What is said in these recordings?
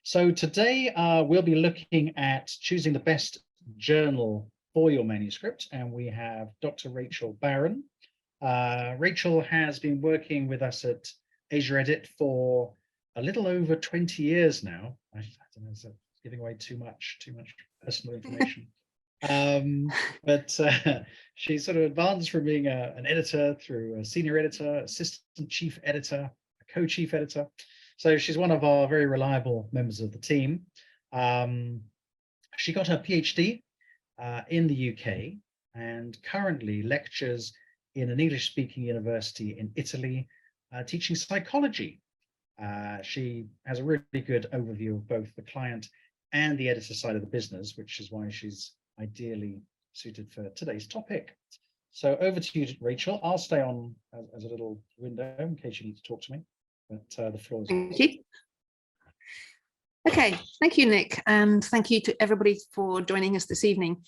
So today we'll be looking at choosing the best journal for your manuscript, and we have Dr. Rachel Barron. Rachel has been working with us at Asia Edit for a little over 20 years now. I don't know, is that giving away too much personal information? But she sort of advanced from being an editor through a senior editor, assistant chief editor, a co-chief editor. So she's one of our very reliable members of the team. She got her PhD in the UK and currently lectures in an English-speaking university in Italy, teaching psychology. She has a really good overview of both the client and the editor side of the business, which is why she's ideally suited for today's topic. So over to you, Rachel. I'll stay on as a little window in case you need to talk to me, but the floor is yours. Thank you. Okay, thank you, Nick, and thank you to everybody for joining us this evening.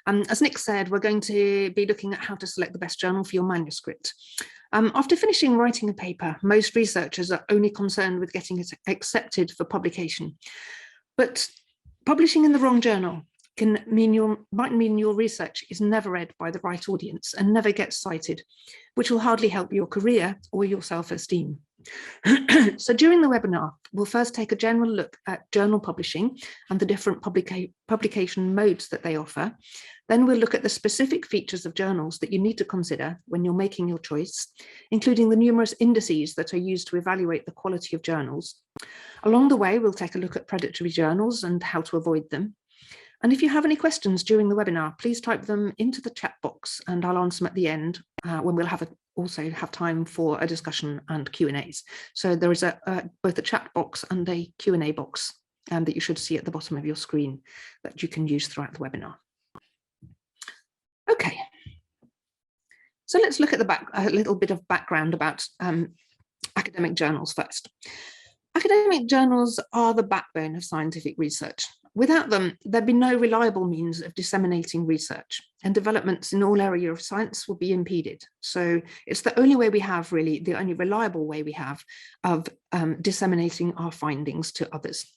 As Nick said, we're going to be looking at how to select the best journal for your manuscript. After finishing writing a paper, most researchers are only concerned with getting it accepted for publication. But publishing in the wrong journal might mean your research is never read by the right audience and never gets cited, which will hardly help your career or your self-esteem. So during the webinar, we'll first take a general look at journal publishing and the different publication modes that they offer. Then we'll look at the specific features of journals that you need to consider when you're making your choice, including the numerous indices that are used to evaluate the quality of journals. Along the way, we'll take a look at predatory journals and how to avoid them. And if you have any questions during the webinar, please type them into the chat box and I'll answer them at the end when we'll also have time for a discussion and Q&As. So there is both a chat box and a Q&A box that you should see at the bottom of your screen that you can use throughout the webinar. Okay, so let's look at a little bit of background about academic journals first. Academic journals are the backbone of scientific research. Without them, there'd be no reliable means of disseminating research, and developments in all areas of science will be impeded. So it's the only way we have, really, the only reliable way we have of disseminating our findings to others.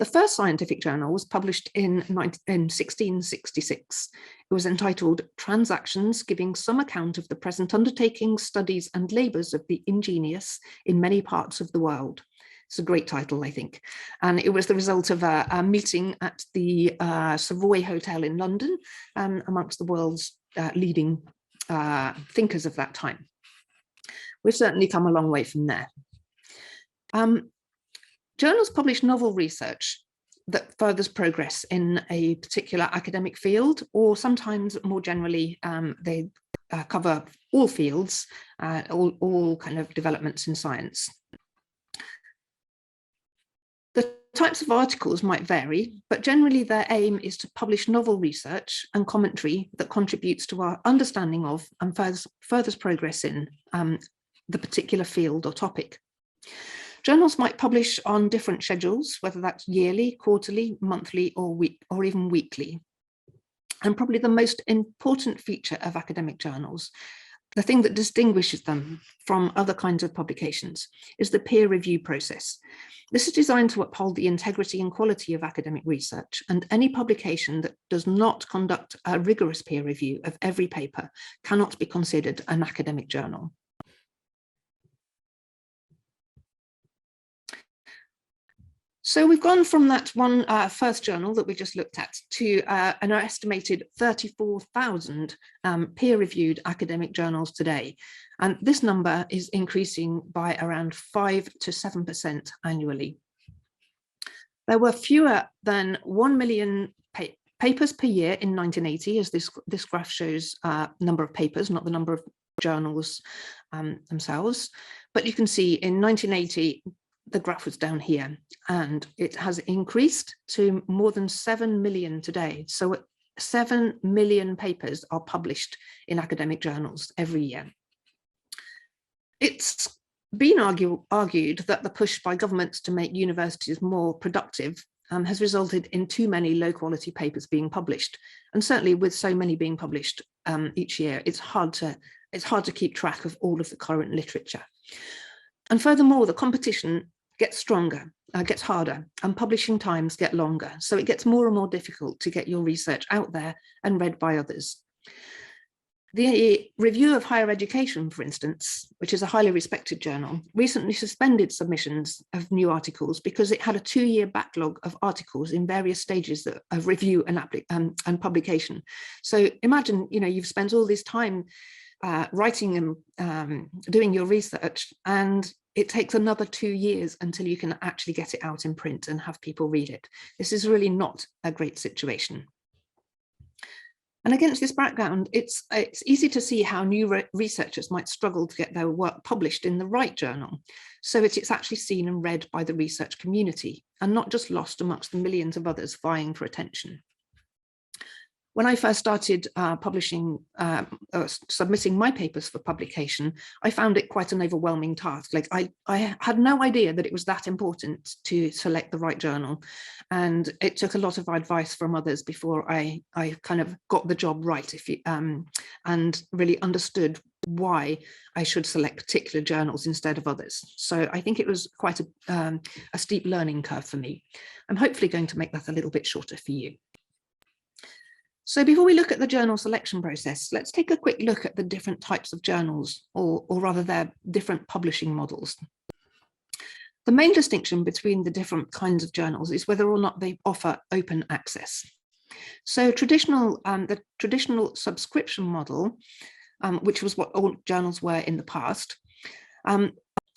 The first scientific journal was published in 1666. It was entitled Transactions Giving Some Account of the Present Undertakings, Studies and Labours of the Ingenious in Many Parts of the World. It's a great title, I think. And it was the result of a meeting at the Savoy Hotel in London amongst the world's leading thinkers of that time. We've certainly come a long way from there. Journals publish novel research that furthers progress in a particular academic field, or sometimes more generally, they cover all fields, all kind of developments in science. The types of articles might vary, but generally their aim is to publish novel research and commentary that contributes to our understanding of and furthers progress in the particular field or topic. Journals might publish on different schedules, whether that's yearly, quarterly, monthly, or even weekly. And probably the most important feature of academic journals, the thing that distinguishes them from other kinds of publications, is the peer review process. This is designed to uphold the integrity and quality of academic research, and any publication that does not conduct a rigorous peer review of every paper cannot be considered an academic journal. So we've gone from that one first journal that we just looked at to an estimated 34,000 peer-reviewed academic journals today. And this number is increasing by around 5 to 7% annually. There were fewer than 1 million papers per year in 1980, as this graph shows number of papers, not the number of journals themselves. But you can see in 1980, the graph was down here, and it has increased to more than 7 million today. So 7 million papers are published in academic journals every year. It's been argued that the push by governments to make universities more productive has resulted in too many low quality papers being published. And certainly with so many being published each year, it's hard to keep track of all of the current literature. And furthermore, the competition gets stronger gets harder and publishing times get longer. So it gets more and more difficult to get your research out there and read by others. The Review of Higher Education, for instance, which is a highly respected journal, recently suspended submissions of new articles because it had a 2-year backlog of articles in various stages of review and publication. So imagine, you've spent all this time writing and doing your research, and it takes another 2 years until you can actually get it out in print and have people read it. This is really not a great situation. And against this background, it's easy to see how new researchers might struggle to get their work published in the right journal, so that it's actually seen and read by the research community and not just lost amongst the millions of others vying for attention. When I first started submitting my papers for publication, I found it quite an overwhelming task. Like I had no idea that it was that important to select the right journal. And it took a lot of advice from others before I kind of got the job right, and really understood why I should select particular journals instead of others. So I think it was quite a steep learning curve for me. I'm hopefully going to make that a little bit shorter for you. So before we look at the journal selection process, let's take a quick look at the different types of journals, or rather their different publishing models. The main distinction between the different kinds of journals is whether or not they offer open access. So the traditional subscription model, which was what all journals were in the past,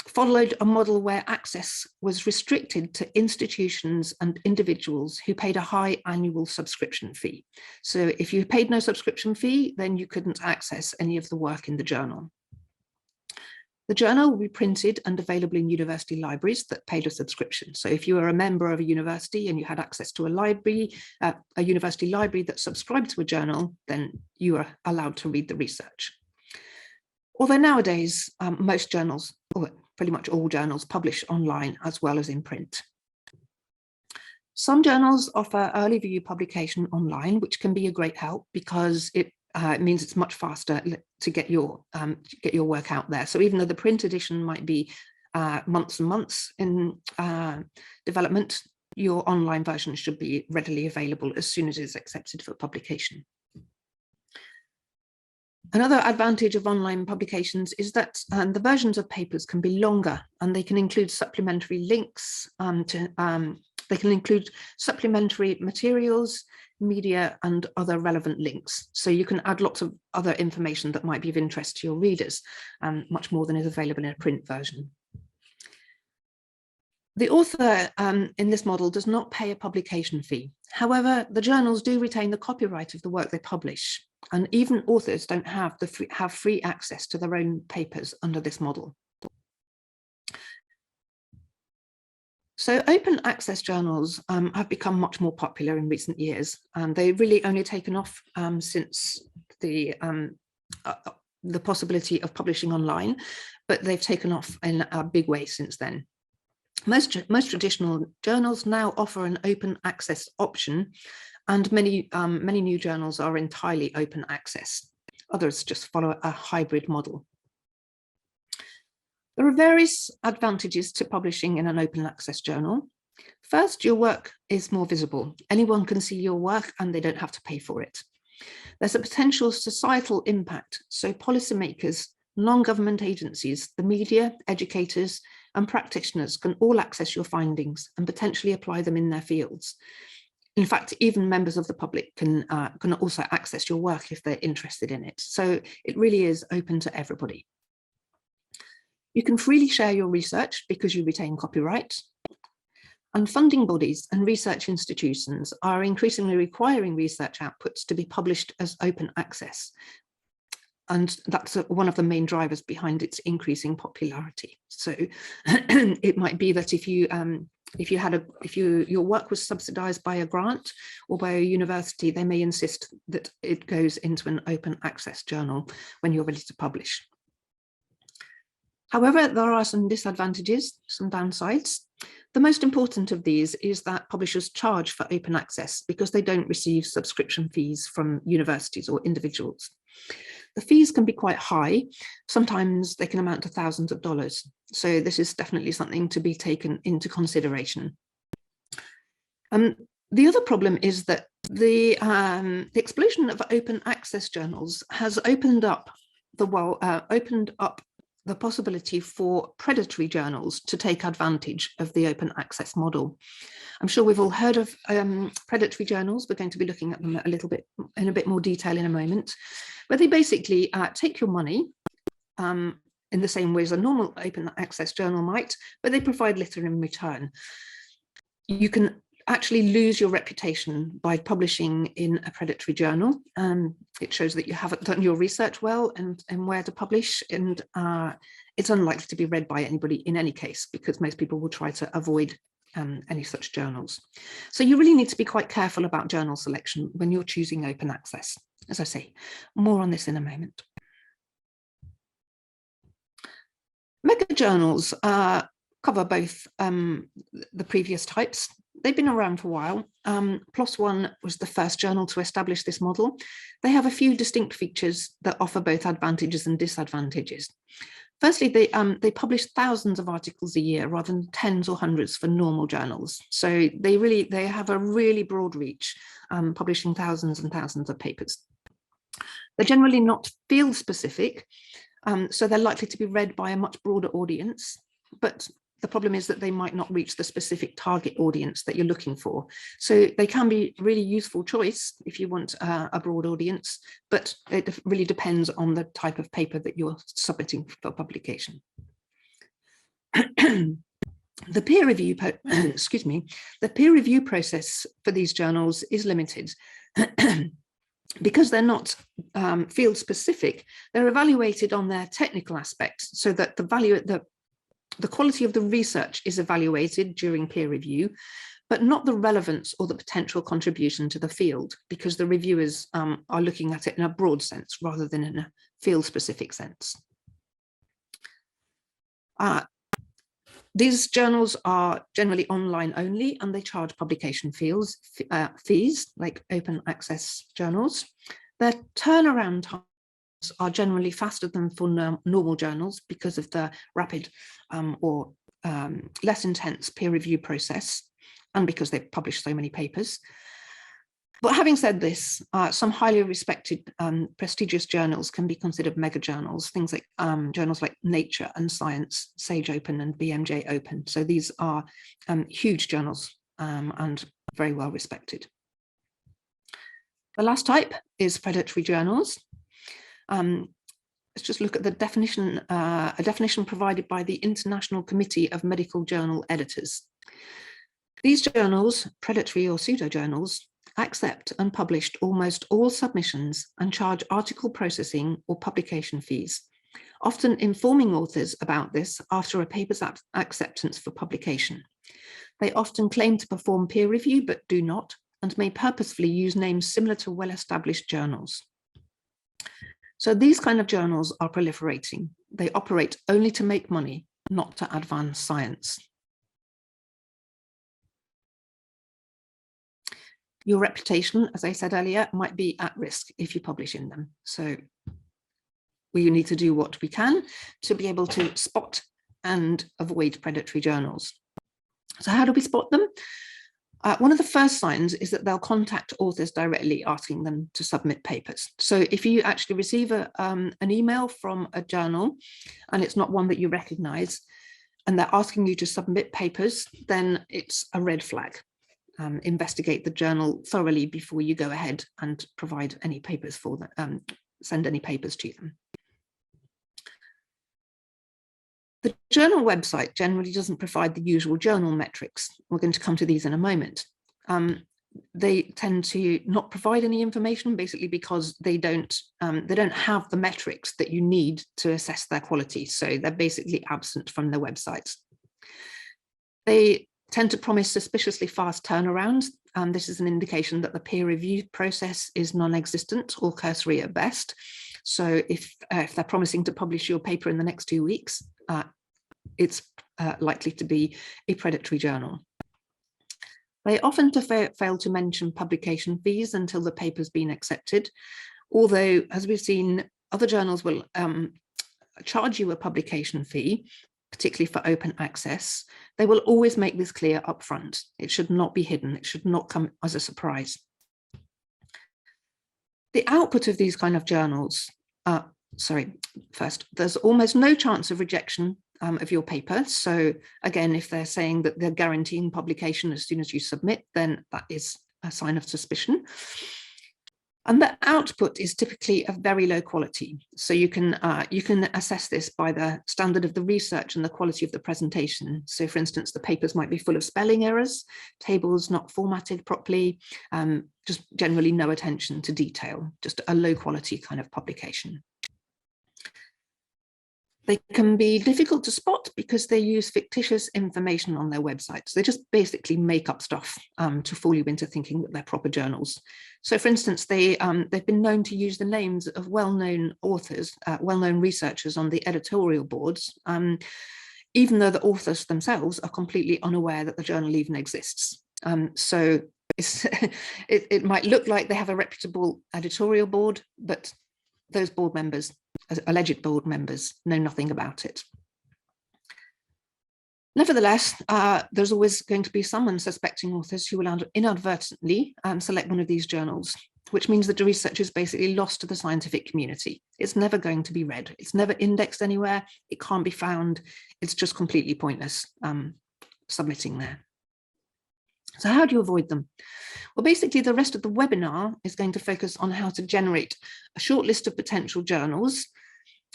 followed a model where access was restricted to institutions and individuals who paid a high annual subscription fee. So if you paid no subscription fee, then you couldn't access any of the work in the journal. The journal will be printed and available in university libraries that paid a subscription. So if you were a member of a university and you had access to a library, a university library that subscribed to a journal, then you were allowed to read the research. Although nowadays, most journals, or pretty much all journals, publish online as well as in print. Some journals offer early review publication online, which can be a great help because it means it's much faster to get your work out there. So even though the print edition might be months and months in development, your online version should be readily available as soon as it's accepted for publication. Another advantage of online publications is that the versions of papers can be longer, and they can include supplementary links they can include supplementary materials, media, and other relevant links. So you can add lots of other information that might be of interest to your readers, much more than is available in a print version. The author in this model does not pay a publication fee. However, the journals do retain the copyright of the work they publish, and even authors don't have free access to their own papers under this model. So open access journals have become much more popular in recent years, and they've really only taken off since the possibility of publishing online, but they've taken off in a big way since then. Most traditional journals now offer an open access option, and many new journals are entirely open access. Others just follow a hybrid model. There are various advantages to publishing in an open access journal. First, your work is more visible. Anyone can see your work and they don't have to pay for it. There's a potential societal impact, so policymakers, non-government agencies, the media, educators, and practitioners can all access your findings and potentially apply them in their fields. In fact, even members of the public can also access your work if they're interested in it. So it really is open to everybody. You can freely share your research because you retain copyright. And funding bodies and research institutions are increasingly requiring research outputs to be published as open access. And that's one of the main drivers behind its increasing popularity. So it might be that if your work was subsidized by a grant or by a university, they may insist that it goes into an open access journal when you're ready to publish. However, there are some disadvantages, some downsides. The most important of these is that publishers charge for open access because they don't receive subscription fees from universities or individuals. The fees can be quite high. Sometimes they can amount to thousands of dollars. So this is definitely something to be taken into consideration. The other problem is that the explosion of open access journals has opened up the possibility for predatory journals to take advantage of the open access model. I'm sure we've all heard of predatory journals. We're going to be looking at them in a bit more detail in a moment, but they basically take your money in the same way as a normal open access journal might, but they provide little in return. You can actually lose your reputation by publishing in a predatory journal. It shows that you haven't done your research well and where to publish, and it's unlikely to be read by anybody in any case, because most people will try to avoid any such journals. So you really need to be quite careful about journal selection when you're choosing open access. As I say, more on this in a moment. Mega journals cover both the previous types. They've been around for a while. PLOS One was the first journal to establish this model. They have a few distinct features that offer both advantages and disadvantages. Firstly, they publish thousands of articles a year rather than tens or hundreds for normal journals. So they have a really broad reach, publishing thousands and thousands of papers. They're generally not field specific, so they're likely to be read by a much broader audience, but the problem is that they might not reach the specific target audience that you're looking for. So they can be really useful choice if you want a broad audience, but it really depends on the type of paper that you're submitting for publication. The peer review, the peer review process for these journals is limited. Because they're not field specific, they're evaluated on their technical aspects, so that the quality of the research is evaluated during peer review, but not the relevance or the potential contribution to the field, because the reviewers are looking at it in a broad sense rather than in a field-specific sense. These journals are generally online only, and they charge publication fees like open access journals. Their turnaround time are generally faster than for normal journals because of the rapid or less intense peer review process, and because they publish so many papers. But having said this, some highly respected prestigious journals can be considered mega journals, things like journals like Nature and Science, Sage Open and BMJ Open. So these are huge journals and very well respected. The last type is predatory journals. Let's just look at the definition, a definition provided by the International Committee of Medical Journal Editors. These journals, predatory or pseudo journals, accept and publish almost all submissions and charge article processing or publication fees, often informing authors about this after a paper's acceptance for publication. They often claim to perform peer review, but do not, and may purposefully use names similar to well-established journals. So these kind of journals are proliferating. They operate only to make money, not to advance science. Your reputation, as I said earlier, might be at risk if you publish in them. So we need to do what we can to be able to spot and avoid predatory journals. So how do we spot them? One of the first signs is that they'll contact authors directly asking them to submit papers. So if you actually receive an email from a journal and it's not one that you recognize, and they're asking you to submit papers, then it's a red flag. Investigate the journal thoroughly before you go ahead and provide any papers for them, send any papers to them. The journal website generally doesn't provide the usual journal metrics. We're going to come to these in a moment. They tend to not provide any information, basically because they don't have the metrics that you need to assess their quality. So they're basically absent from their websites. They tend to promise suspiciously fast turnarounds. This is an indication that the peer review process is non-existent or cursory at best. So if they're promising to publish your paper in the next 2 weeks, it's likely to be a predatory journal. They often fail to mention publication fees until the paper's been accepted, although, as we've seen, other journals will charge you a publication fee, particularly for open access. They will always make this clear upfront. It should not be hidden. It should not come as a surprise. The output of these kind of journals, first, there's almost no chance of rejection of your paper. So again, if they're saying that they're guaranteeing publication as soon as you submit, then that is a sign of suspicion. And the output is typically of very low quality. So you can assess this by the standard of the research and the quality of the presentation. So for instance, the papers might be full of spelling errors, tables not formatted properly, just generally no attention to detail, just a low quality kind of publication. They can be difficult to spot because they use fictitious information on their websites. They just basically make up stuff to fool you into thinking that they're proper journals. So for instance, they've been known to use the names of well-known authors, well-known researchers on the editorial boards, even though the authors themselves are completely unaware that the journal even exists. So it might look like they have a reputable editorial board, but those board members, alleged board members, know nothing about it. Nevertheless, there's always going to be some unsuspecting authors who will inadvertently select one of these journals, which means that the research is basically lost to the scientific community. It's never going to be read. It's never indexed anywhere. It can't be found. It's just completely pointless submitting there. So how do you avoid them? Well, basically, the rest of the webinar is going to focus on how to generate a short list of potential journals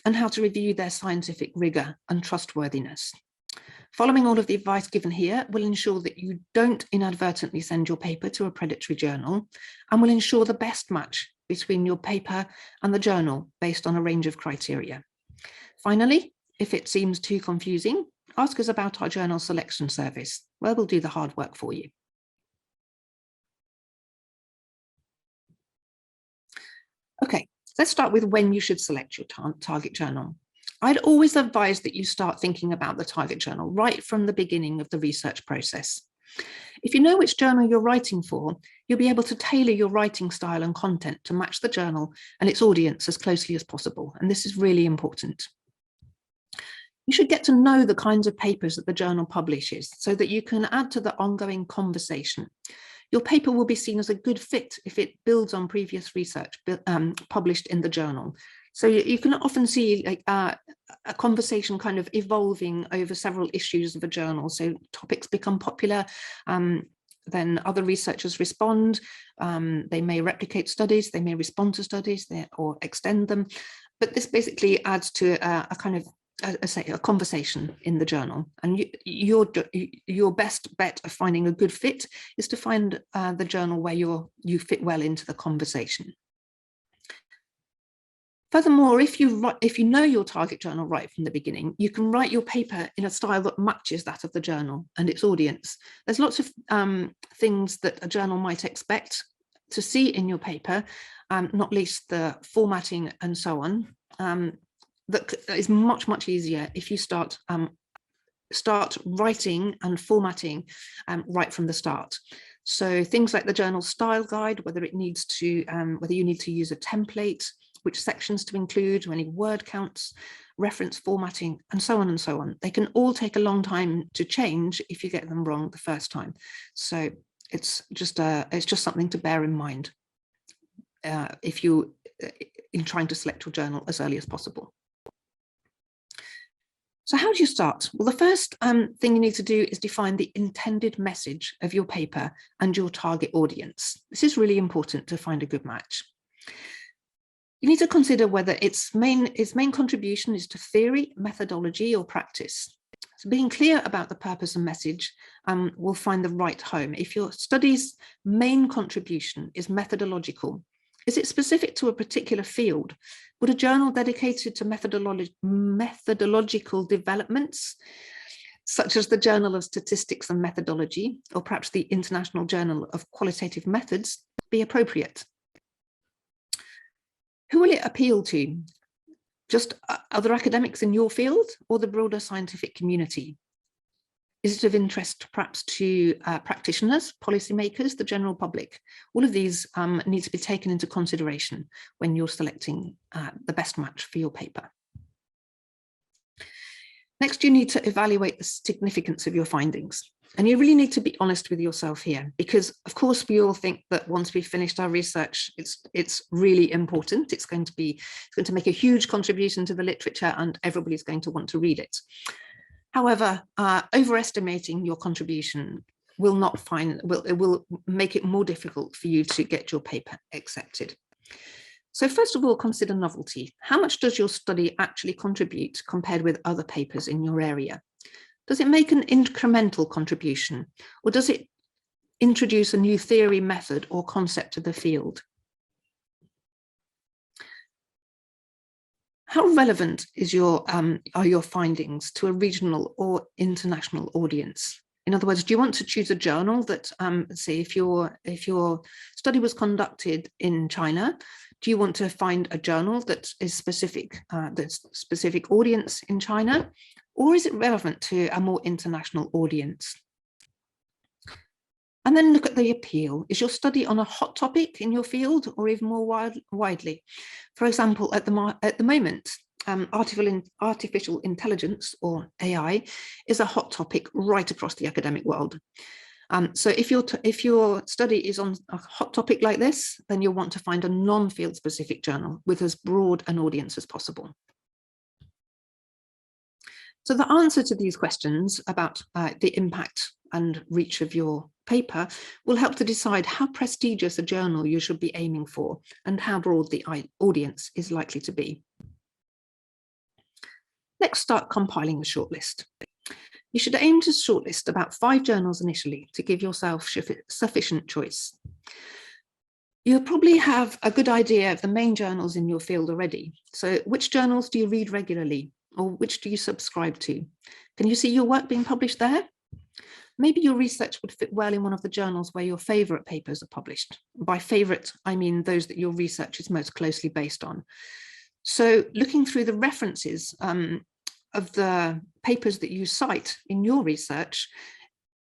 and how to review their scientific rigor and trustworthiness. Following all of the advice given here will ensure that you don't inadvertently send your paper to a predatory journal and will ensure the best match between your paper and the journal based on a range of criteria. Finally, if it seems too confusing, ask us about our journal selection service, where we'll do the hard work for you. Okay, let's start with when you should select your target journal. I'd always advise that you start thinking about the target journal right from the beginning of the research process. If you know which journal you're writing for, you'll be able to tailor your writing style and content to match the journal and its audience as closely as possible, and this is really important. You should get to know the kinds of papers that the journal publishes so that you can add to the ongoing conversation. Your paper will be seen as a good fit if it builds on previous research published in the journal. So you can often see like a conversation kind of evolving over several issues of a journal. So topics become popular, then other researchers respond. They may replicate studies, they may respond to studies or extend them. But this basically adds to a kind of a conversation in the journal, and your best bet of finding a good fit is to find the journal where you fit well into the conversation. Furthermore, if you know your target journal right from the beginning, you can write your paper in a style that matches that of the journal and its audience. There's lots of things that a journal might expect to see in your paper, not least the formatting and so on. That is much, much easier if you start writing and formatting right from the start. So things like the journal style guide, whether you need to use a template, which sections to include, any word counts, reference formatting, and so on and so on. They can all take a long time to change if you get them wrong the first time. So it's just something to bear in mind if you in trying to select your journal as early as possible. So how do you start? Well, the first thing you need to do is define the intended message of your paper and your target audience. This is really important to find a good match. You need to consider whether its main contribution is to theory, methodology, or practice. So being clear about the purpose and message will find the right home. If your study's main contribution is methodological, is it specific to a particular field? Would a journal dedicated to methodological developments, such as the Journal of Statistics and Methodology, or perhaps the International Journal of Qualitative Methods, be appropriate? Who will it appeal to? Just other academics in your field or the broader scientific community? Is it of interest perhaps to practitioners, policymakers, the general public? All of these need to be taken into consideration when you're selecting the best match for your paper. Next, you need to evaluate the significance of your findings. And you really need to be honest with yourself here, because of course we all think that once we've finished our research, it's really important. It's going to make a huge contribution to the literature and everybody's going to want to read it. However, overestimating your contribution will make it more difficult for you to get your paper accepted. So first of all, consider novelty. How much does your study actually contribute compared with other papers in your area? Does it make an incremental contribution, or does it introduce a new theory, method, or concept to the field? How relevant are your findings to a regional or international audience? In other words, do you want to choose a journal that, say, if your study was conducted in China, do you want to find a journal that is specific audience in China, or is it relevant to a more international audience? And then look at the appeal. Is your study on a hot topic in your field, or even more widely? For example, at the moment, artificial intelligence, or AI, is a hot topic right across the academic world. So if your study is on a hot topic like this, then you'll want to find a non-field specific journal with as broad an audience as possible. So the answer to these questions about the impact and reach of your paper will help to decide how prestigious a journal you should be aiming for and how broad the audience is likely to be. Next, start compiling a shortlist. You should aim to shortlist about 5 journals initially to give yourself sufficient choice. You'll probably have a good idea of the main journals in your field already. So which journals do you read regularly, or which do you subscribe to? Can you see your work being published there? Maybe your research would fit well in one of the journals where your favorite papers are published. By favorite, I mean those that your research is most closely based on. So looking through the references of the papers that you cite in your research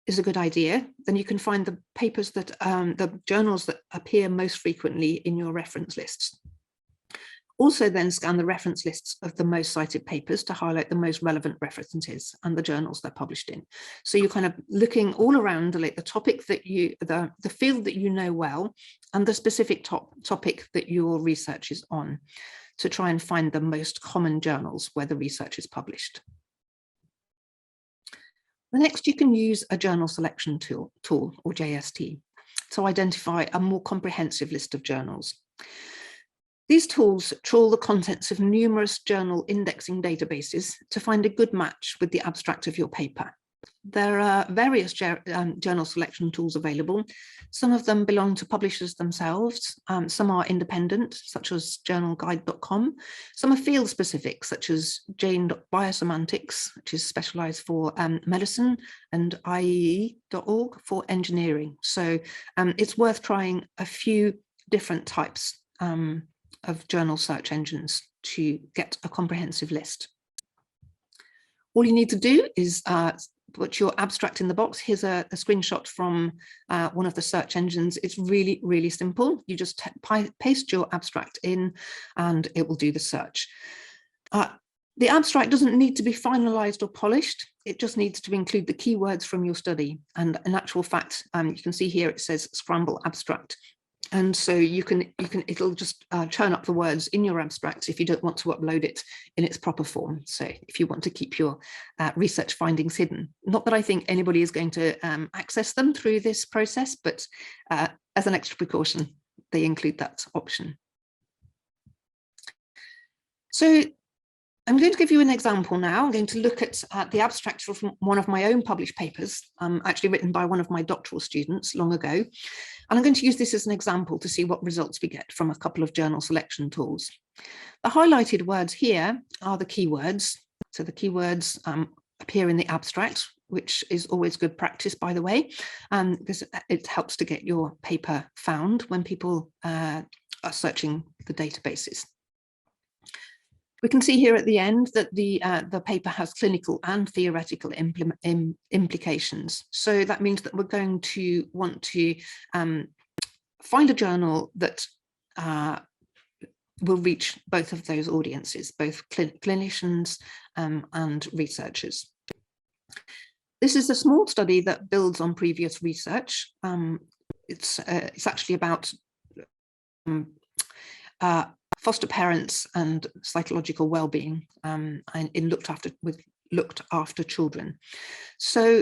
is a good idea. Then you can find the papers that, the journals that appear most frequently in your reference lists. Also then scan the reference lists of the most cited papers to highlight the most relevant references and the journals they're published in. So you're kind of looking all around like the topic that the field that you know well, and the specific topic that your research is on, to try and find the most common journals where the research is published. Next, you can use a journal selection tool or JST to identify a more comprehensive list of journals. These tools trawl the contents of numerous journal indexing databases to find a good match with the abstract of your paper. There are various journal selection tools available. Some of them belong to publishers themselves. Some are independent, such as journalguide.com. Some are field specific, such as jane.biosemantics, which is specialized for medicine, and IEE.org for engineering. So it's worth trying a few different types of journal search engines to get a comprehensive list. All you need to do is put your abstract in the box. Here's a screenshot from one of the search engines. It's really, really simple. You just paste your abstract in and it will do the search. The abstract doesn't need to be finalized or polished. It just needs to include the keywords from your study. And in actual fact, you can see here it says scramble abstract. And so it'll just churn up the words in your abstract if you don't want to upload it in its proper form. So if you want to keep your research findings hidden, not that I think anybody is going to access them through this process, but as an extra precaution, they include that option. So I'm going to give you an example now. I'm going to look at the abstract from one of my own published papers, actually written by one of my doctoral students long ago. And I'm going to use this as an example to see what results we get from a couple of journal selection tools. The highlighted words here are the keywords. So the keywords appear in the abstract, which is always good practice, by the way, because it helps to get your paper found when people are searching the databases. We can see here at the end that the paper has clinical and theoretical implications. So that means that we're going to want to find a journal that will reach both of those audiences, both clinicians and researchers. This is a small study that builds on previous research. It's actually about foster parents and psychological well-being and in looked after children. So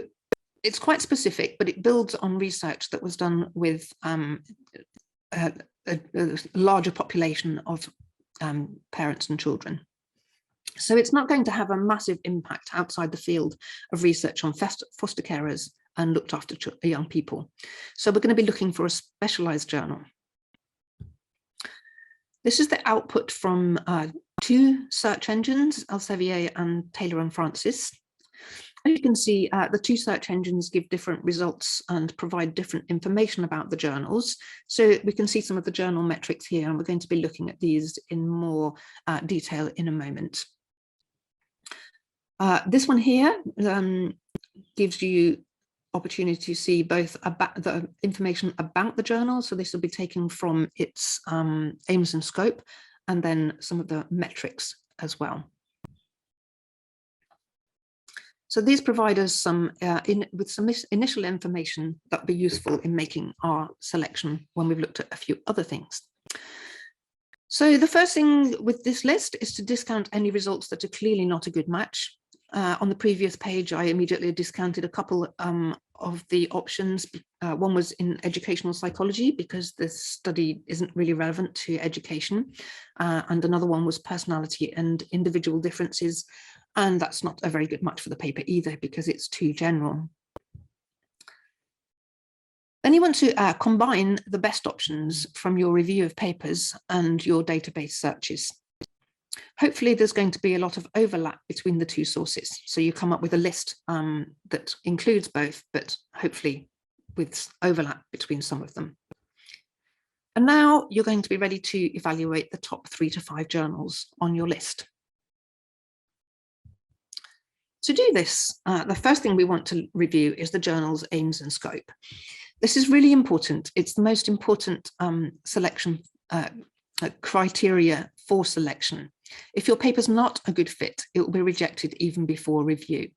it's quite specific, but it builds on research that was done with a larger population of parents and children. So it's not going to have a massive impact outside the field of research on foster carers and looked after young people. So we're going to be looking for a specialized journal. This is the output from two search engines, Elsevier and Taylor and Francis. As you can see, the two search engines give different results and provide different information about the journals. So we can see some of the journal metrics here, and we're going to be looking at these in more detail in a moment. This one here gives you opportunity to see both about the information about the journal. So this will be taken from its aims and scope, and then some of the metrics as well. So these provide us with some initial information that will be useful in making our selection when we've looked at a few other things. So the first thing with this list is to discount any results that are clearly not a good match. On the previous page, I immediately discounted a couple of the options. One was in educational psychology, because this study isn't really relevant to education. And another one was personality and individual differences. And that's not a very good match for the paper either, because it's too general. Then you want to combine the best options from your review of papers and your database searches. Hopefully there's going to be a lot of overlap between the two sources. So you come up with a list that includes both, but hopefully with overlap between some of them. And now you're going to be ready to evaluate the top 3 to 5 journals on your list. To do this, the first thing we want to review is the journal's aims and scope. This is really important. It's the most important selection criteria for selection. If your paper's not a good fit, it will be rejected even before review.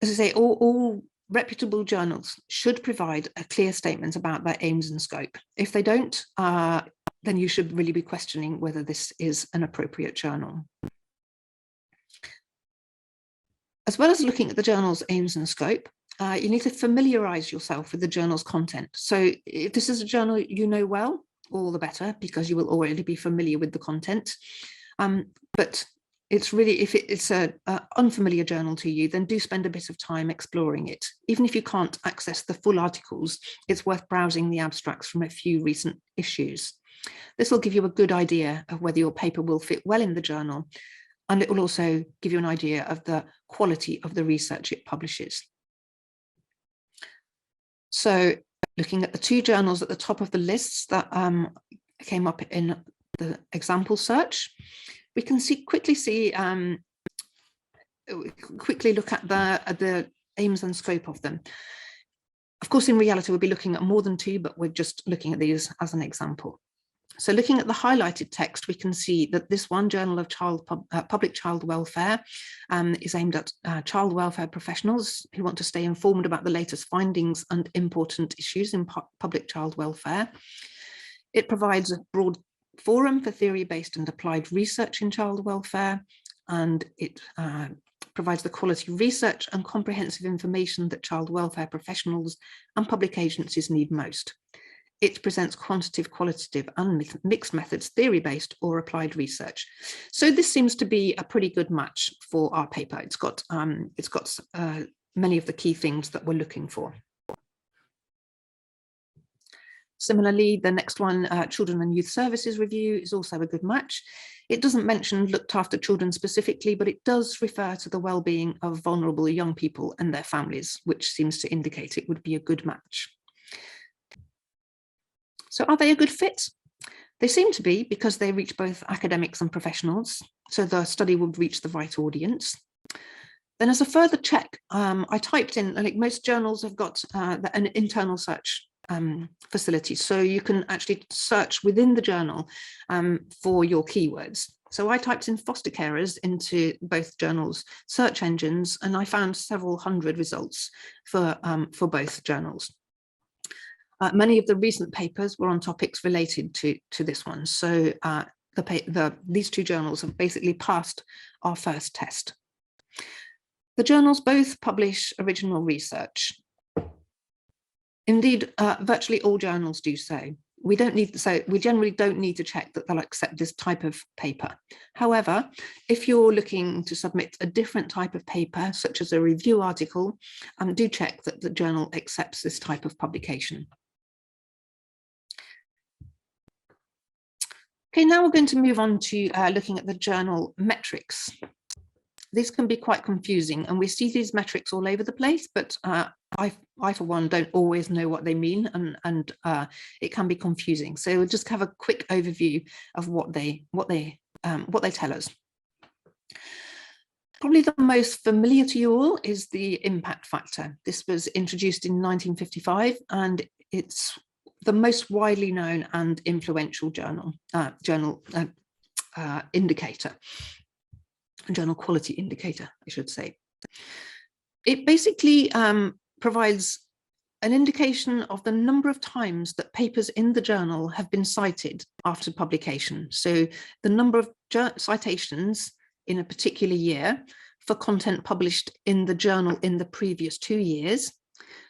As I say, all reputable journals should provide a clear statement about their aims and scope. If they don't, then you should really be questioning whether this is an appropriate journal. As well as looking at the journal's aims and scope, you need to familiarize yourself with the journal's content. So if this is a journal you know well, all the better, because you will already be familiar with the content. But it's really, if it's an unfamiliar journal to you, then do spend a bit of time exploring it. Even if you can't access the full articles, it's worth browsing the abstracts from a few recent issues. This will give you a good idea of whether your paper will fit well in the journal, and it will also give you an idea of the quality of the research it publishes. So looking at the 2 journals at the top of the lists that came up in the example search, we can quickly look at the aims and scope of them. Of course, in reality, we'll be looking at more than 2, but we're just looking at these as an example. So looking at the highlighted text, we can see that this one journal of public child welfare is aimed at child welfare professionals who want to stay informed about the latest findings and important issues in public child welfare. It provides a broad forum for theory-based and applied research in child welfare, and it provides the quality research and comprehensive information that child welfare professionals and public agencies need most. It presents quantitative, qualitative, and mixed methods, theory-based or applied research. So this seems to be a pretty good match for our paper. It's got many of the key things that we're looking for. Similarly, the next one, Children and Youth Services Review, is also a good match. It doesn't mention looked after children specifically, but it does refer to the well-being of vulnerable young people and their families, which seems to indicate it would be a good match. So are they a good fit? They seem to be, because they reach both academics and professionals. so the study would reach the right audience. Then as a further check, I typed in, like most journals have got an internal search facility, so you can actually search within the journal for your keywords. So I typed in foster carers into both journals' search engines, and I found several hundred results for both journals. Many of the recent papers were on topics related to this one. So these two journals have basically passed our first test. The journals both publish original research. Indeed, virtually all journals do so. We generally don't need to check that they'll accept this type of paper. However, if you're looking to submit a different type of paper, such as a review article, do check that the journal accepts this type of publication. Okay, now we're going to move on to looking at the journal metrics. These can be quite confusing, and we see these metrics all over the place, but I for one, don't always know what they mean, and it can be confusing. So we'll just have a quick overview of what they tell us. Probably the most familiar to you all is the impact factor. This was introduced in 1955, and it's the most widely known and influential journal indicator. Journal quality indicator, I should say. It basically provides an indication of the number of times that papers in the journal have been cited after publication. So the number of citations in a particular year for content published in the journal in the previous 2 years,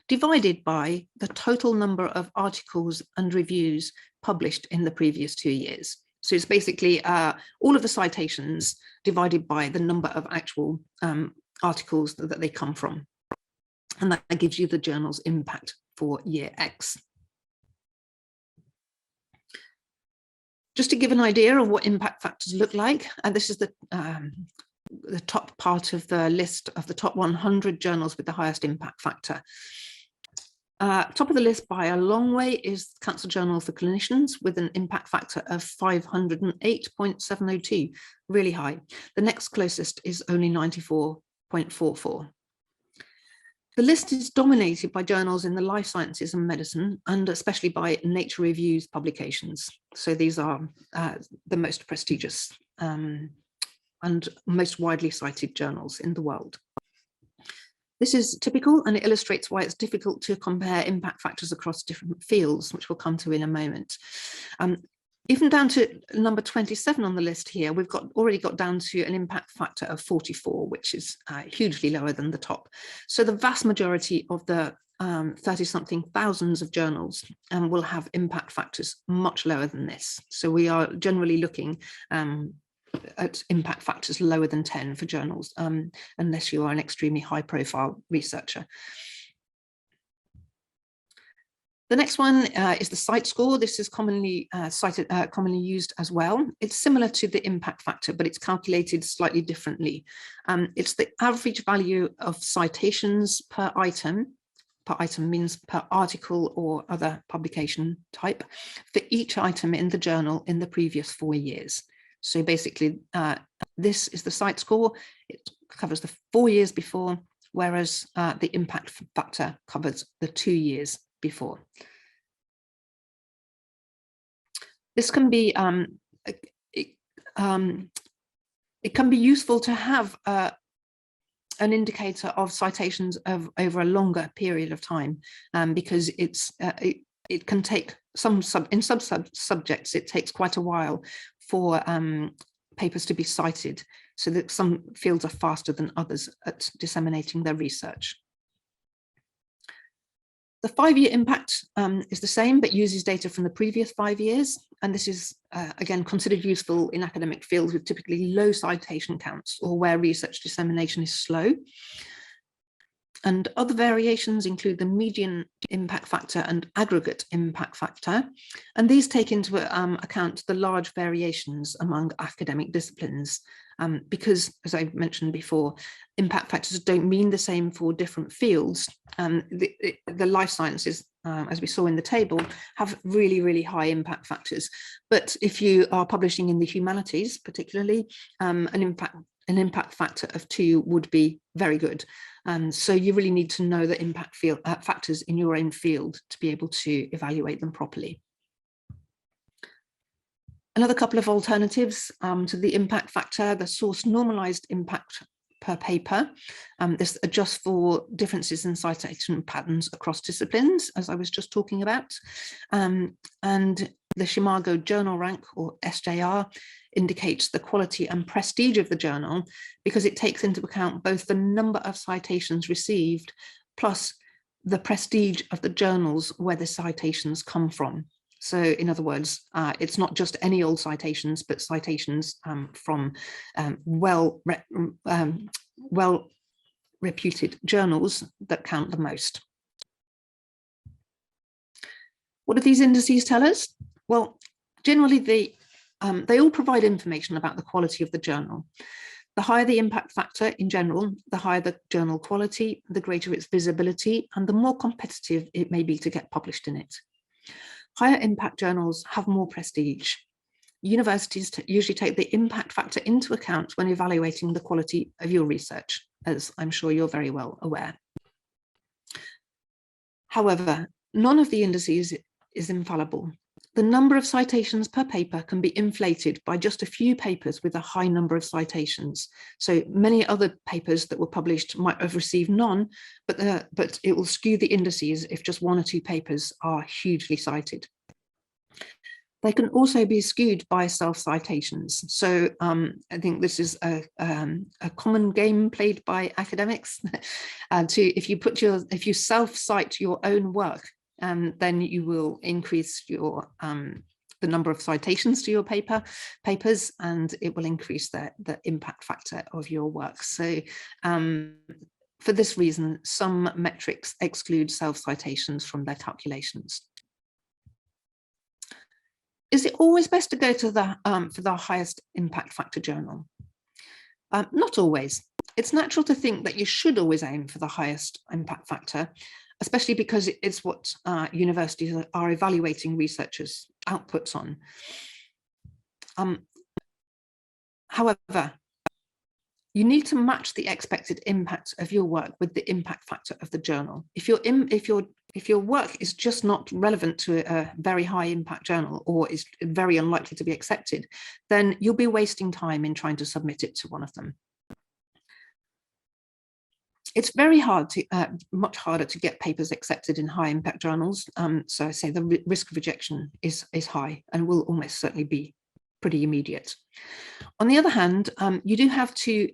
divided by the total number of articles and reviews published in the previous 2 years. So it's basically all of the citations divided by the number of actual articles that they come from. And that gives you the journal's impact for year X. Just to give an idea of what impact factors look like, and this is the top part of the list of the top 100 journals with the highest impact factor. Top of the list by a long way is Cancer Journal for Clinicians with an impact factor of 508.702, really high. The next closest is only 94.44. The list is dominated by journals in the life sciences and medicine, and especially by Nature Reviews publications. So these are the most prestigious and most widely cited journals in the world. This is typical, and it illustrates why it's difficult to compare impact factors across different fields, which we'll come to in a moment. Even down to number 27 on the list here, we've already got down to an impact factor of 44, which is hugely lower than the top. So the vast majority of the 30-something thousands of journals will have impact factors much lower than this. So we are generally looking at impact factors lower than 10 for journals, unless you are an extremely high-profile researcher. The next one is the CITE score. This is commonly commonly used as well. It's similar to the impact factor, but it's calculated slightly differently. It's the average value of citations per item. Per item means per article or other publication type for each item in the journal in the previous 4 years. So basically, this is the CITE score. It covers the 4 years before, whereas the impact factor covers the 2 years before. This can be it can be useful to have an indicator of citations of over a longer period of time, because it can take some subjects. It takes quite a while for papers to be cited, so that some fields are faster than others at disseminating their research. The 5-year impact is the same, but uses data from the previous 5 years. And this is, again, considered useful in academic fields with typically low citation counts or where research dissemination is slow. And other variations include the median impact factor and aggregate impact factor. And these take into account the large variations among academic disciplines. because, as I mentioned before, impact factors don't mean the same for different fields. The life sciences, as we saw in the table, have really, really high impact factors. But if you are publishing in the humanities, particularly, an impact factor of 2 would be very good. So you really need to know the impact factors in your own field to be able to evaluate them properly. Another couple of alternatives to the impact factor, the source normalized impact per paper. This adjusts for differences in citation patterns across disciplines, as I was just talking about. And the Shimago Journal Rank, or SJR, indicates the quality and prestige of the journal because it takes into account both the number of citations received plus the prestige of the journals where the citations come from. So in other words, it's not just any old citations, but citations from well-reputed journals that count the most. What do these indices tell us? Well, generally they all provide information about the quality of the journal. The higher the impact factor in general, the higher the journal quality, the greater its visibility, and the more competitive it may be to get published in it. Higher impact journals have more prestige. Universities usually take the impact factor into account when evaluating the quality of your research, as I'm sure you're very well aware. However, none of the indices is infallible. The number of citations per paper can be inflated by just a few papers with a high number of citations. So many other papers that were published might have received none, but it will skew the indices if just 1 or 2 papers are hugely cited. They can also be skewed by self-citations. So I think this is a common game played by academics. If you self-cite your own work, then you will increase your the number of citations to your papers, and it will increase the impact factor of your work. So for this reason, some metrics exclude self-citations from their calculations. Is it always best to go to for the highest impact factor journal? Not always. It's natural to think that you should always aim for the highest impact factor, especially because it's what universities are evaluating researchers' outputs on. However, you need to match the expected impact of your work with the impact factor of the journal. If your work is just not relevant to a very high impact journal or is very unlikely to be accepted, then you'll be wasting time in trying to submit it to one of them. It's very hard to, much harder to get papers accepted in high impact journals. So I say the risk of rejection is high and will almost certainly be pretty immediate. On the other hand, you do have to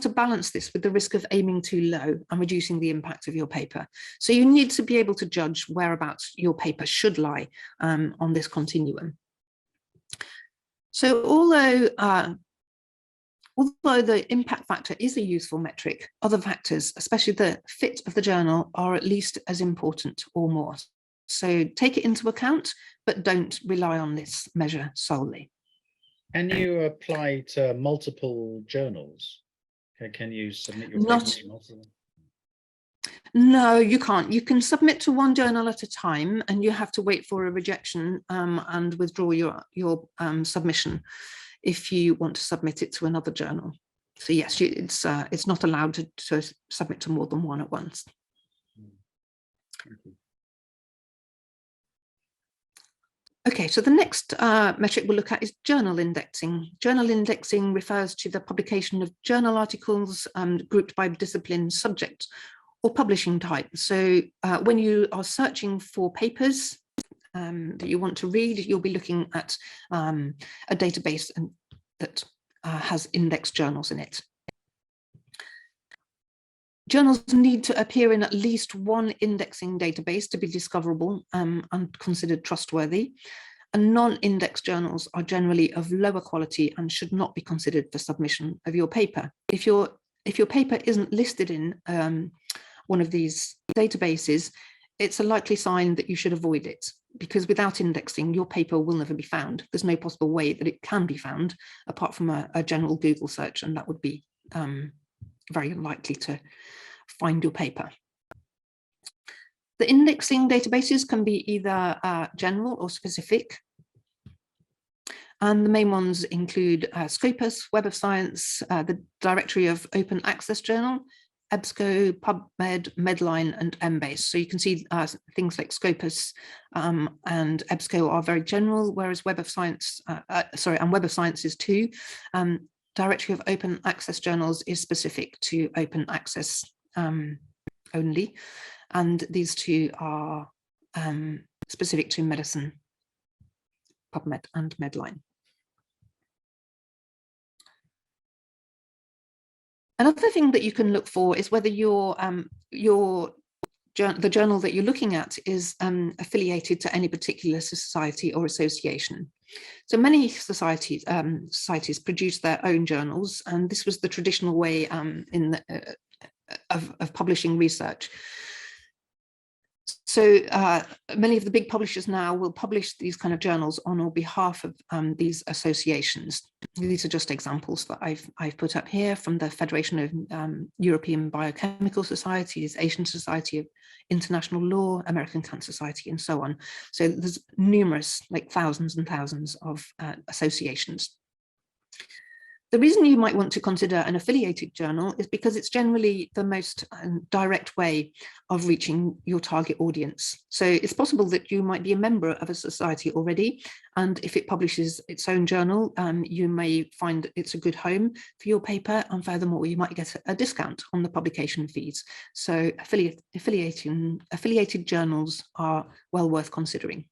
balance this with the risk of aiming too low and reducing the impact of your paper. So you need to be able to judge whereabouts your paper should lie on this continuum. So although the impact factor is a useful metric, other factors, especially the fit of the journal, are at least as important or more. So take it into account, but don't rely on this measure solely. Can you apply to multiple journals? Can you submit your paper to multiple? No, you can't. You can submit to one journal at a time, and you have to wait for a rejection and withdraw your submission if you want to submit it to another journal. So yes, it's not allowed to submit to more than one at once. Okay, so the next metric we'll look at is journal indexing. Journal indexing refers to the publication of journal articles grouped by discipline, subject, or publishing type. So when you are searching for papers that you want to read, you'll be looking at a database that has indexed journals in it. Journals need to appear in at least one indexing database to be discoverable and considered trustworthy. And non-indexed journals are generally of lower quality and should not be considered for submission of your paper. If your paper isn't listed in one of these databases, it's a likely sign that you should avoid it. because without indexing, your paper will never be found. There's no possible way that it can be found apart from a general Google search, and that would be very unlikely to find your paper. The indexing databases can be either general or specific. And the main ones include Scopus, Web of Science, the Directory of Open Access Journal, EBSCO, PubMed, Medline, and Embase. So you can see things like Scopus and EBSCO are very general, whereas Web of Science, and Web of Science is too. Directory of Open Access Journals is specific to open access only. And these two are specific to medicine, PubMed and Medline. Another thing that you can look for is whether the journal that you're looking at is affiliated to any particular society or association. So many societies produce their own journals, and this was the traditional way of publishing research. So many of the big publishers now will publish these kind of journals on behalf of these associations. These are just examples that I've put up here from the Federation of European Biochemical Societies, Asian Society of International Law, American Cancer Society, and so on. So there's numerous, like thousands and thousands of associations. The reason you might want to consider an affiliated journal is because it's generally the most direct way of reaching your target audience. So it's possible that you might be a member of a society already, and if it publishes its own journal, you may find it's a good home for your paper, and furthermore, you might get a discount on the publication fees. So affiliated journals are well worth considering.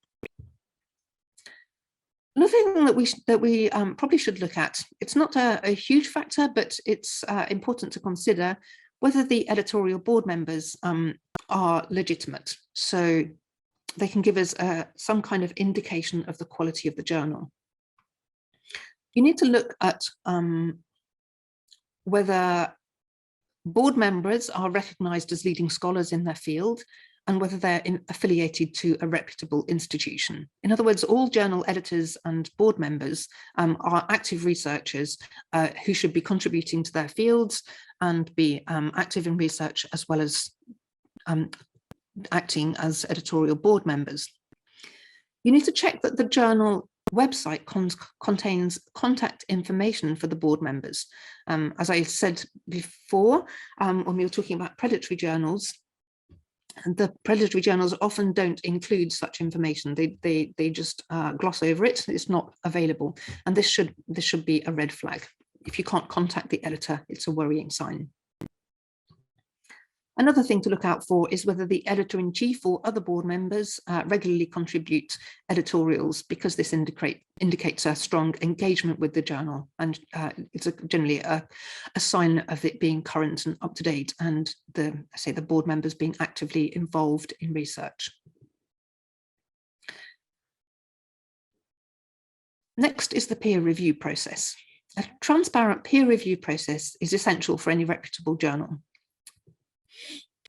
Another thing that we probably should look at, it's not a huge factor, but it's important to consider whether the editorial board members are legitimate. So they can give us some kind of indication of the quality of the journal. You need to look at whether board members are recognized as leading scholars in their field, and whether they're affiliated to a reputable institution. In other words, all journal editors and board members are active researchers who should be contributing to their fields and be active in research, as well as acting as editorial board members. You need to check that the journal website contains contact information for the board members. As I said before, when we were talking about predatory journals, the predatory journals often don't include such information. They just gloss over it. It's not available, and this should be a red flag. If you can't contact the editor, it's a worrying sign. Another thing to look out for is whether the editor-in-chief or other board members regularly contribute editorials, because this indicates a strong engagement with the journal, and it's generally a sign of it being current and up to date, and the board members being actively involved in research. Next is the peer review process. A transparent peer review process is essential for any reputable journal.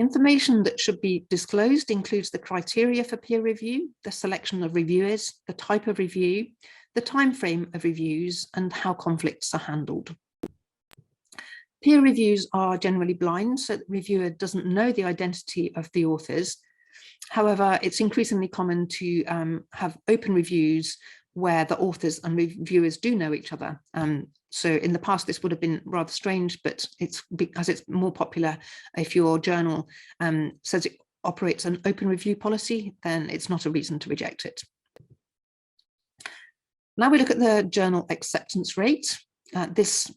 Information that should be disclosed includes the criteria for peer review, the selection of reviewers, the type of review, the time frame of reviews, and how conflicts are handled. Peer reviews are generally blind, so the reviewer doesn't know the identity of the authors. However, it's increasingly common to have open reviews where the authors and reviewers do know each other. So in the past, this would have been rather strange, but it's because it's more popular. If your journal says it operates an open review policy, then it's not a reason to reject it. Now we look at the journal acceptance rate. This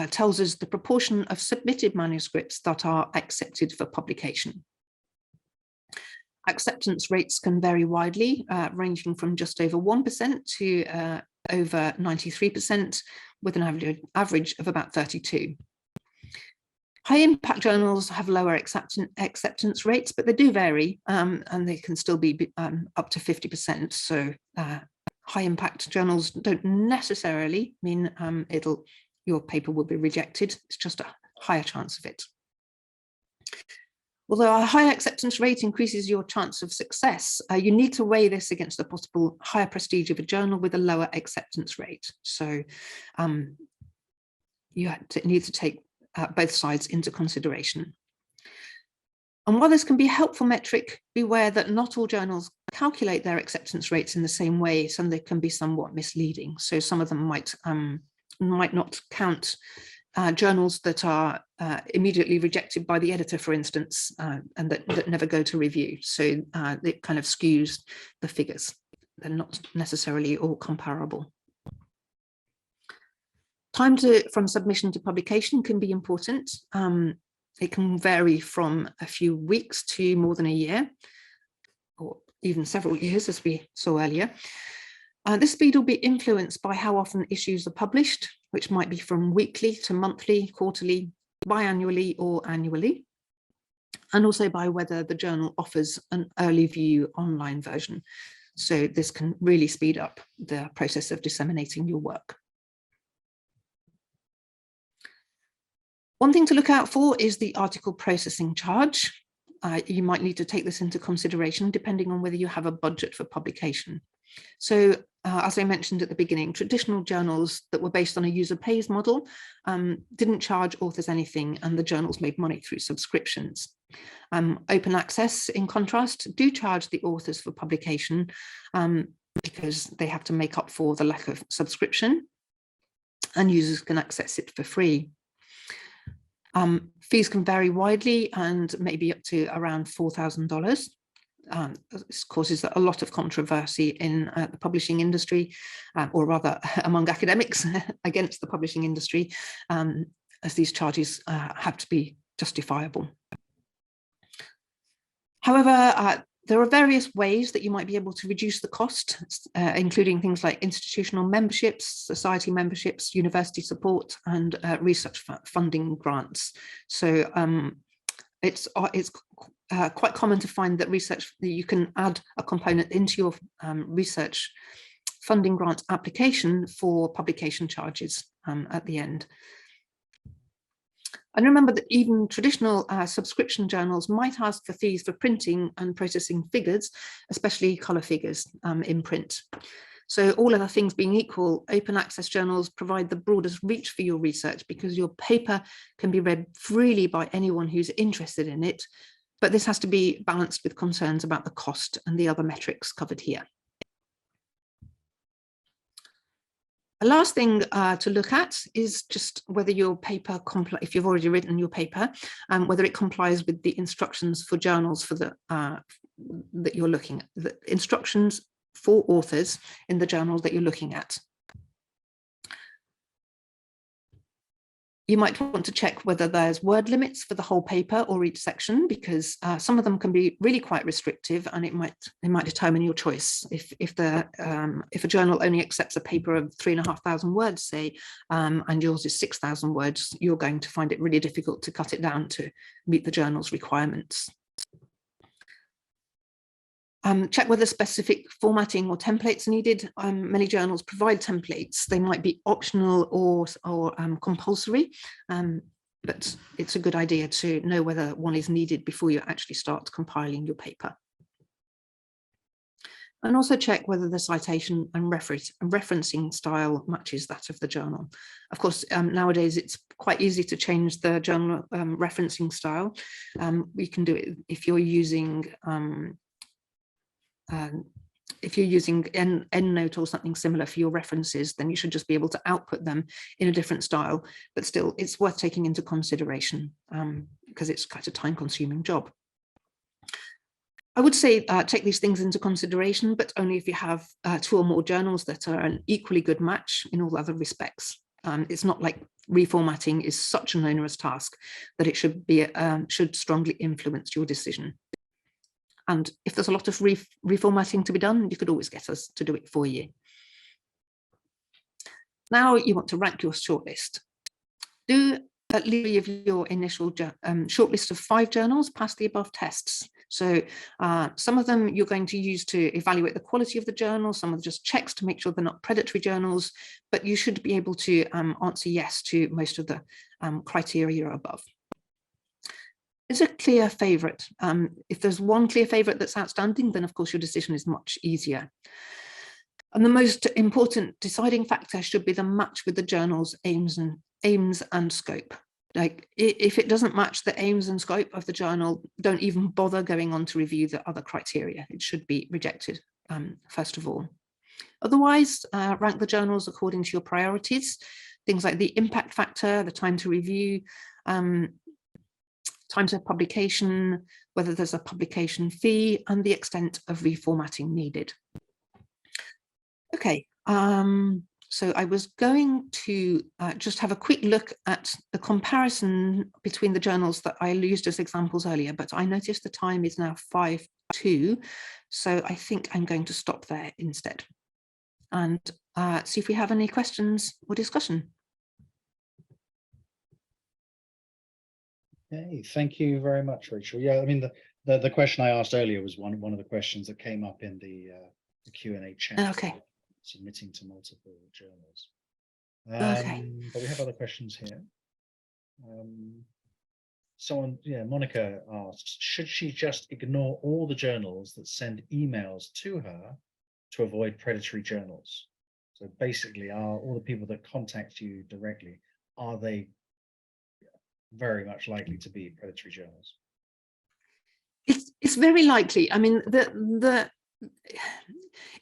tells us the proportion of submitted manuscripts that are accepted for publication. Acceptance rates can vary widely, ranging from just over 1% to over 93%, with an average of about 32%. High impact journals have lower acceptance rates, but they do vary, and they can still be up to 50%. So high impact journals don't necessarily mean your paper will be rejected. It's just a higher chance of it. Although a higher acceptance rate increases your chance of success, you need to weigh this against the possible higher prestige of a journal with a lower acceptance rate. So you need to take both sides into consideration. And while this can be a helpful metric, beware that not all journals calculate their acceptance rates in the same way, so they can be somewhat misleading. So some of them might not count journals that are immediately rejected by the editor, for instance, and that never go to review. So it kind of skews the figures. They're not necessarily all comparable. Time from submission to publication can be important. It can vary from a few weeks to more than a year, or even several years, as we saw earlier. This speed will be influenced by how often issues are published, which might be from weekly to monthly, quarterly, biannually, or annually, and also by whether the journal offers an early view online version. So this can really speed up the process of disseminating your work. One thing to look out for is the article processing charge. You might need to take this into consideration depending on whether you have a budget for publication. So as I mentioned at the beginning, traditional journals that were based on a user pays model didn't charge authors anything, and the journals made money through subscriptions. Open access, in contrast, do charge the authors for publication because they have to make up for the lack of subscription, and users can access it for free. Fees can vary widely and maybe up to around $4,000. This causes a lot of controversy in the publishing industry, or rather among academics against the publishing industry, as these charges have to be justifiable. However, there are various ways that you might be able to reduce the cost, including things like institutional memberships, society memberships, university support, and research funding grants. So it's quite common to find that you can add a component into your research funding grant application for publication charges at the end. And remember that even traditional subscription journals might ask for fees for printing and processing figures, especially color figures in print. So all other things being equal, open access journals provide the broadest reach for your research because your paper can be read freely by anyone who's interested in it. But this has to be balanced with concerns about the cost and the other metrics covered here. The last thing to look at is just whether your paper, if you've already written your paper, whether it complies with the instructions for journals for that you're looking at, the instructions for authors in the journals that you're looking at. You might want to check whether there's word limits for the whole paper or each section, because some of them can be really quite restrictive, and it might determine your choice. If a journal only accepts a paper of 3,500 words, say, and yours is 6,000 words, you're going to find it really difficult to cut it down to meet the journal's requirements. Check whether specific formatting or templates are needed. Many journals provide templates. They might be optional or compulsory, but it's a good idea to know whether one is needed before you actually start compiling your paper. And also check whether the citation and referencing style matches that of the journal. Of course, nowadays it's quite easy to change the journal referencing style. We can do it if you're using EndNote or something similar for your references, then you should just be able to output them in a different style. But still, it's worth taking into consideration because it's quite a time-consuming job. I would say take these things into consideration, but only if you have 2 or more journals that are an equally good match in all other respects. It's not like reformatting is such an onerous task that it should strongly influence your decision. And if there's a lot of reformatting to be done, you could always get us to do it for you. Now you want to rank your shortlist. Do at least your initial shortlist of 5 journals pass the above tests. So some of them you're going to use to evaluate the quality of the journal, some are just checks to make sure they're not predatory journals, but you should be able to answer yes to most of the criteria above. is a clear favorite. If there's one clear favorite that's outstanding, then of course your decision is much easier. And the most important deciding factor should be the match with the journal's aims and scope. Like if it doesn't match the aims and scope of the journal, don't even bother going on to review the other criteria. It should be rejected, first of all. Otherwise, rank the journals according to your priorities, things like the impact factor, the time to review, times of publication, whether there's a publication fee, and the extent of reformatting needed. Okay, so I was going to just have a quick look at the comparison between the journals that I used as examples earlier, but I noticed the time is now 5:02, so I think I'm going to stop there instead and see if we have any questions or discussion. Okay, thank you very much, Rachel. Yeah, I mean, the question I asked earlier was one of the questions that came up in the Q&A chat. Okay. Submitting to multiple journals. Okay. But we have other questions here. Monica asks, should she just ignore all the journals that send emails to her to avoid predatory journals? So basically, are all the people that contact you directly, are they very much likely to be predatory journals? It's very likely. I mean,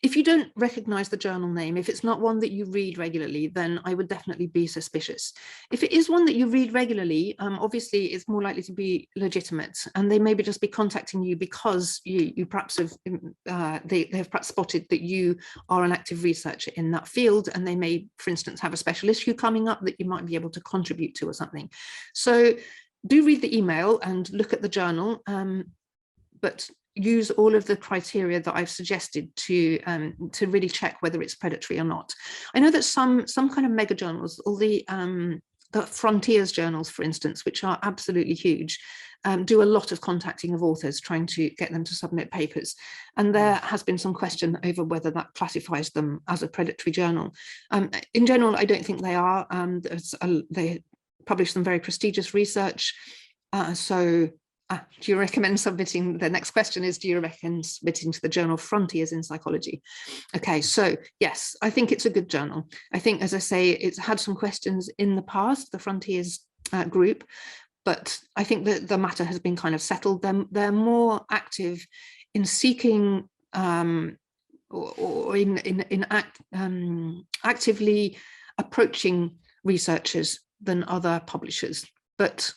if you don't recognize the journal name, if it's not one that you read regularly, then I would definitely be suspicious. If it is one that you read regularly, obviously it's more likely to be legitimate, and they maybe just be contacting you because you perhaps have they have perhaps spotted that you are an active researcher in that field, and they may, for instance, have a special issue coming up that you might be able to contribute to or something. So do read the email and look at the journal, but use all of the criteria that I've suggested to really check whether it's predatory or not. I know that some kind of mega journals, all the frontiers journals, for instance, which are absolutely huge, do a lot of contacting of authors, trying to get them to submit papers. And there has been some question over whether that classifies them as a predatory journal. In general, I don't think they are. They publish some very prestigious research. Do you recommend submitting? The next question is, do you recommend submitting to the journal Frontiers in Psychology? Okay, so yes, I think it's a good journal. I think, as I say, it's had some questions in the past, the Frontiers group, but I think that the matter has been kind of settled. They're more active in seeking or actively approaching researchers than other publishers. But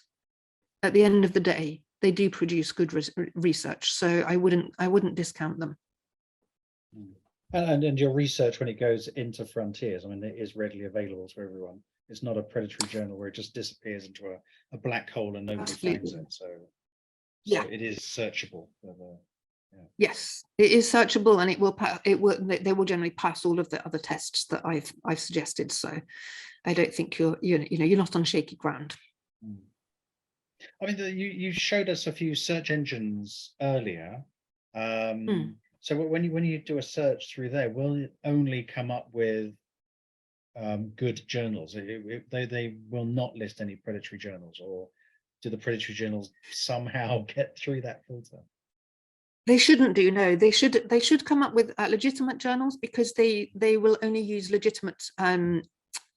at the end of the day, they do produce good research, so I wouldn't discount them. And your research, when it goes into Frontiers, I mean, it is readily available to everyone. It's not a predatory journal where it just disappears into a black hole and nobody finds it. So yeah, it is searchable. Yes, it is searchable, and they will generally pass all of the other tests that I've suggested. So I don't think you're not on shaky ground. I mean, you showed us a few search engines earlier. So when you do a search through there, will it only come up with good journals? They will not list any predatory journals, or do the predatory journals somehow get through that filter? They shouldn't do. No, they should come up with legitimate journals, because they will only use legitimate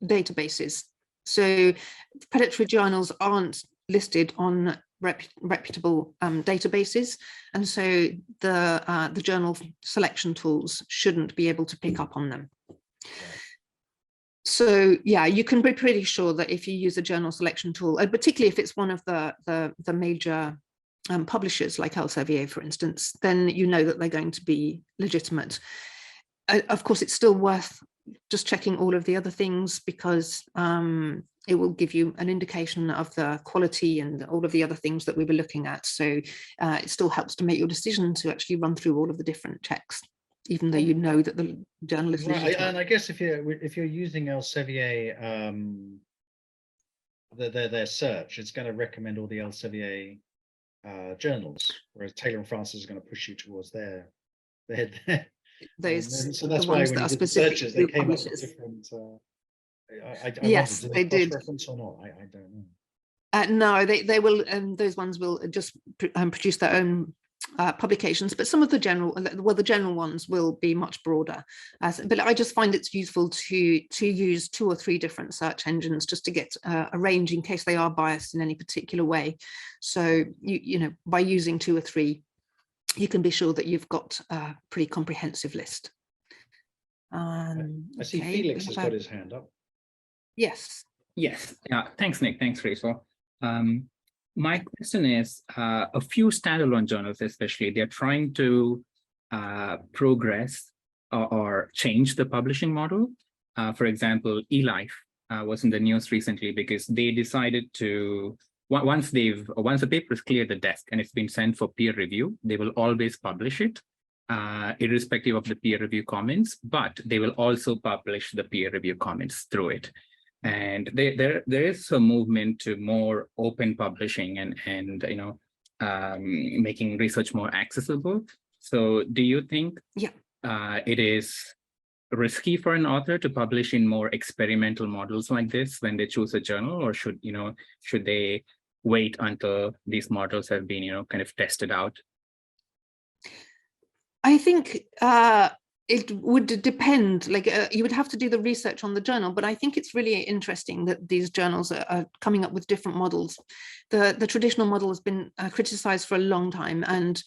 databases. So predatory journals aren't listed on reputable databases, and so the journal selection tools shouldn't be able to pick up on them. So yeah, you can be pretty sure that if you use a journal selection tool, and particularly if it's one of the major publishers like Elsevier, for instance, then you know that they're going to be legitimate. Of course, it's still worth just checking all of the other things, because it will give you an indication of the quality and all of the other things that we were looking at. So it still helps to make your decision to actually run through all of the different checks, even though you know that the journal is legitimate. And I guess if you're using Elsevier, their search, it's going to recommend all the Elsevier journals, whereas Taylor and Francis is going to push you towards their those. So that's why when you did the searches, they came up with different. Yes, wondered, they did. Cross-reference or not? I don't know. No, they will, those ones will just produce their own publications, but some of the general ones will be much broader. But I just find it's useful to use 2 or 3 different search engines just to get a range in case they are biased in any particular way. So you know, by using 2 or 3, you can be sure that you've got a pretty comprehensive list. I see Felix has got his hand up. Yes. Yes. Thanks, Nick. Thanks, Rachel. My question is, a few standalone journals, especially, they're trying to progress or change the publishing model. For example, eLife was in the news recently because they decided to, once the paper is cleared the desk and it's been sent for peer review, they will always publish it, irrespective of the peer review comments, but they will also publish the peer review comments through it. And there is a movement to more open publishing and you know, making research more accessible. So do you think it is risky for an author to publish in more experimental models like this when they choose a journal, or should they wait until these models have been, you know, kind of tested out? I think it would depend, like you would have to do the research on the journal, but I think it's really interesting that these journals are coming up with different models. The traditional model has been criticized for a long time, and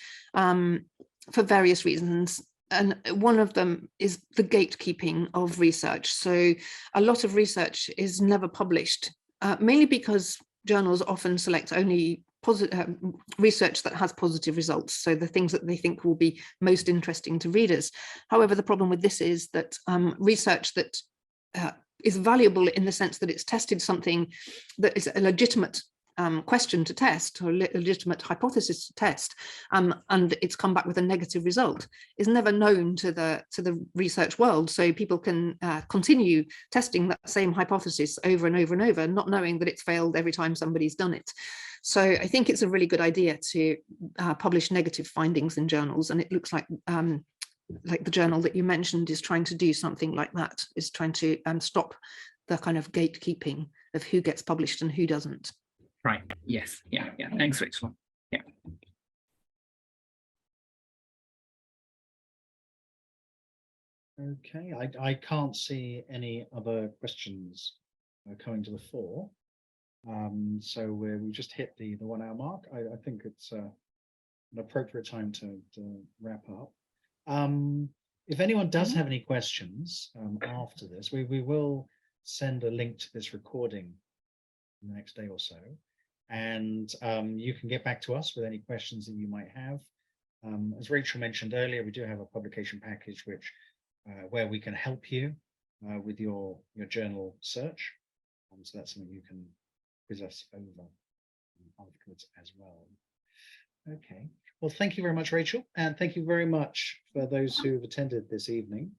for various reasons. And one of them is the gatekeeping of research. So a lot of research is never published, mainly because journals often select only research that has positive results, so the things that they think will be most interesting to readers. However, the problem with this is that research that is valuable in the sense that it's tested something that is a legitimate question to test, or a legitimate hypothesis to test, and it's come back with a negative result, is never known to the research world. So people can continue testing that same hypothesis over and over and over, not knowing that it's failed every time somebody's done it. So I think it's a really good idea to publish negative findings in journals, and it looks like the journal that you mentioned is trying to do something like that, is trying to stop the kind of gatekeeping of who gets published and who doesn't. Right. Yes. Yeah. Thanks, Rachel. Yeah. Okay. I can't see any other questions coming to the fore. So we just hit the 1 hour mark. I think it's an appropriate time to wrap up. If anyone does have any questions after this, we will send a link to this recording in the next day or so. And you can get back to us with any questions that you might have. As Rachel mentioned earlier, we do have a publication package where we can help you with your journal search. So that's something you can quiz us over afterwards as well. Okay. Well, thank you very much, Rachel. And thank you very much for those who've attended this evening.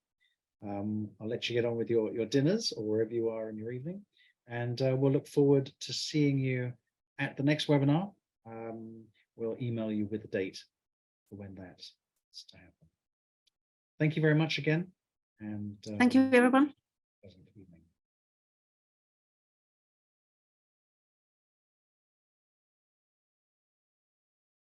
I'll let you get on with your dinners or wherever you are in your evening. And we'll look forward to seeing you at the next webinar. We'll email you with the date for when that's to happen. Thank you very much again. And thank you, everyone. Pleasant evening.